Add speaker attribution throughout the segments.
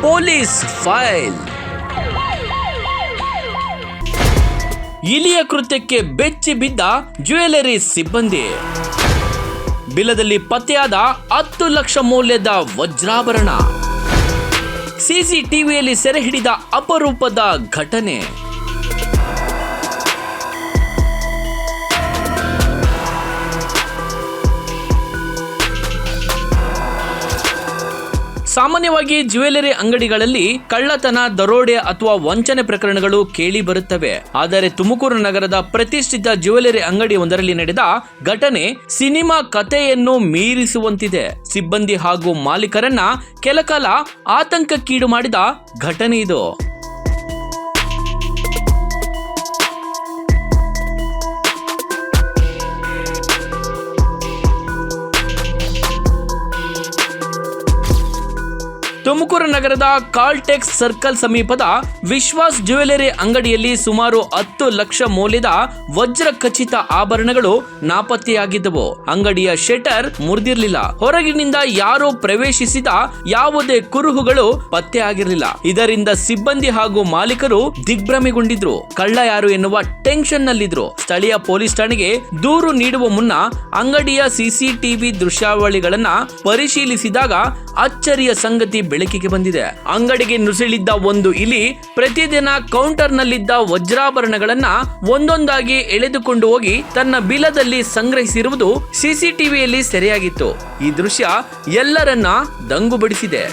Speaker 1: Police file. ಇಲಿಯ ಕೃತ್ಯಕ್ಕೆ ಬೆಚ್ಚಿ ಬಿದ್ದ ಜ್ಯುವೆಲರಿ ಸಿಬ್ಬಂದಿ. ಬಿಲದಲ್ಲಿ ಪತ್ತೆಯಾದ 10 ಲಕ್ಷ ಮೌಲ್ಯದ ವಜ್ರಾಭರಣ. ಸಿಸಿಟಿವಿಯಲ್ಲಿ ಸೆರೆ ಹಿಡಿದ ಅಪರೂಪದ ಘಟನೆ. ಸಾಮಾನ್ಯವಾಗಿ ಜ್ಯುವೆಲರಿ ಅಂಗಡಿಗಳಲ್ಲಿ ಕಳ್ಳತನ, ದರೋಡೆ ಅಥವಾ ವಂಚನೆ ಪ್ರಕರಣಗಳು ಕೇಳಿ ಬರುತ್ತವೆ. ಆದರೆ ತುಮಕೂರು ನಗರದ ಪ್ರತಿಷ್ಠಿತ ಜ್ಯುವೆಲರಿ ಅಂಗಡಿ ಒಂದರಲ್ಲಿ ನಡೆದ ಘಟನೆ ಸಿನಿಮಾ ಕಥೆಯನ್ನು ಮೀರಿಸುವಂತಿದೆ. ಸಿಬ್ಬಂದಿ ಹಾಗೂ ಮಾಲೀಕರನ್ನ ಕೆಲಕಾಲ ಆತಂಕಕ್ಕೀಡು ಮಾಡಿದ ಘಟನೆ ಇದು. ತುಮಕೂರು ನಗರದ ಕಾಲ್ಟೆಕ್ಸ್ ಸರ್ಕಲ್ ಸಮೀಪದ ವಿಶ್ವಾಸ್ ಜ್ಯುವೆಲರಿ ಅಂಗಡಿಯಲ್ಲಿ ಸುಮಾರು 10 ಲಕ್ಷ ಮೌಲ್ಯದ ವಜ್ರ ಖಚಿತ ಆಭರಣಗಳು ನಾಪತ್ತೆಯಾಗಿದ್ದವು. ಅಂಗಡಿಯ ಶಟರ್ ಮುರಿದಿರಲಿಲ್ಲ. ಹೊರಗಿನಿಂದ ಯಾರೋ ಪ್ರವೇಶಿಸಿದ ಯಾವುದೇ ಕುರುಹುಗಳು ಪತ್ತೆ ಆಗಿರಲಿಲ್ಲ. ಇದರಿಂದ ಸಿಬ್ಬಂದಿ ಹಾಗೂ ಮಾಲೀಕರು ದಿಗ್ಭ್ರಮೆಗೊಂಡಿದ್ರು. ಕಳ್ಳ ಯಾರು ಎನ್ನುವ ಟೆನ್ಷನ್ ನಲ್ಲಿದ್ರು. ಸ್ಥಳೀಯ ಪೊಲೀಸ್ ಠಾಣೆಗೆ ದೂರು ನೀಡುವ ಮುನ್ನ ಅಂಗಡಿಯ ಸಿಸಿಟಿವಿ ದೃಶ್ಯಾವಳಿಗಳನ್ನ ಪರಿಶೀಲಿಸಿದಾಗ ಅಚ್ಚರಿಯ ಸಂಗತಿ ಬೆಳಕಿಗೆ ಬಂದಿದೆ. ಅಂಗಡಿಗೆ ನುಸುಳಿದ್ದ ಒಂದು ಇಲಿ ಪ್ರತಿದಿನ ಕೌಂಟರ್ ನಲ್ಲಿದ್ದ ವಜ್ರಾಭರಣಗಳನ್ನ ಒಂದೊಂದಾಗಿ ಎಳೆದುಕೊಂಡು ಹೋಗಿ ತನ್ನ ಬಿಲದಲ್ಲಿ ಸಂಗ್ರಹಿಸಿರುವುದು ಸಿಸಿಟಿವಿಯಲ್ಲಿ ಸೆರೆಯಾಗಿತ್ತು. ಈ ದೃಶ್ಯ ಎಲ್ಲರನ್ನ ದಂಗುಬಡಿಸಿದೆ.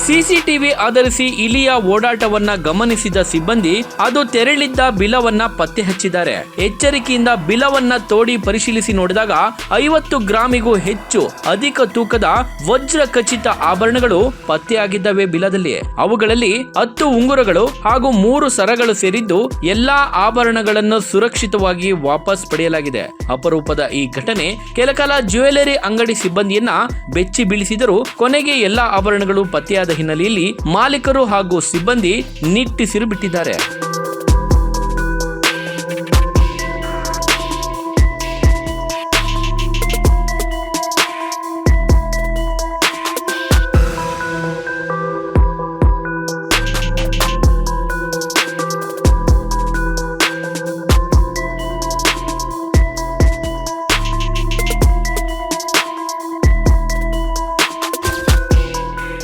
Speaker 1: ಸಿಸಿಟಿವಿ ಆಧರಿಸಿ ಇಲಿಯ ಓಡಾಟವನ್ನ ಗಮನಿಸಿದ ಸಿಬ್ಬಂದಿ ಅದು ತೆರಳಿದ್ದ ಬಿಲವನ್ನ ಪತ್ತೆ ಹಚ್ಚಿದ್ದಾರೆ. ಎಚ್ಚರಿಕೆಯಿಂದ ಬಿಲವನ್ನ ತೋಡಿ ಪರಿಶೀಲಿಸಿ ನೋಡಿದಾಗ 50 ಗ್ರಾಮಿಗೂ ಹೆಚ್ಚು ಅಧಿಕ ತೂಕದ ವಜ್ರ ಖಚಿತ ಆಭರಣಗಳು ಪತ್ತೆಯಾಗಿದ್ದವೆ. ಬಿಲದಲ್ಲಿ ಅವುಗಳಲ್ಲಿ 10 ಉಂಗುರಗಳು ಹಾಗೂ 3 ಸರಗಳು ಸೇರಿದ್ದು ಎಲ್ಲಾ ಆಭರಣಗಳನ್ನು ಸುರಕ್ಷಿತವಾಗಿ ವಾಪಸ್ ಪಡೆಯಲಾಗಿದೆ. ಅಪರೂಪದ ಈ ಘಟನೆ ಕೆಲಕಾಲ ಜ್ಯುವೆಲರಿ ಅಂಗಡಿ ಸಿಬ್ಬಂದಿಯನ್ನ ಬೆಚ್ಚಿ ಬೀಳಿಸಿದರೂ ಕೊನೆಗೆ ಎಲ್ಲಾ ಆಭರಣಗಳು ಪತ್ತೆಯಾದ ಹಿನ್ನೆಲೆಯಲ್ಲಿ ಮಾಲೀಕರು ಹಾಗೂ ಸಿಬ್ಬಂದಿ ನಿಟ್ಟುಸಿರು ಬಿಟ್ಟಿದ್ದಾರೆ.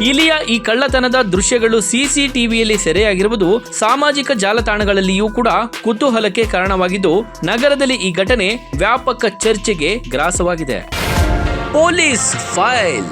Speaker 1: ಇಲಿಯ ಈ ಕಳ್ಳತನದ ದೃಶ್ಯಗಳು ಸಿಸಿಟಿವಿಯಲ್ಲಿ ಸೆರೆಯಾಗಿರುವುದು ಸಾಮಾಜಿಕ ಜಾಲತಾಣಗಳಲ್ಲಿಯೂ ಕೂಡ ಕುತೂಹಲಕ್ಕೆ ಕಾರಣವಾಗಿದ್ದು, ನಗರದಲ್ಲಿ ಈ ಘಟನೆ ವ್ಯಾಪಕ ಚರ್ಚೆಗೆ ಗ್ರಾಸವಾಗಿದೆ. Police file.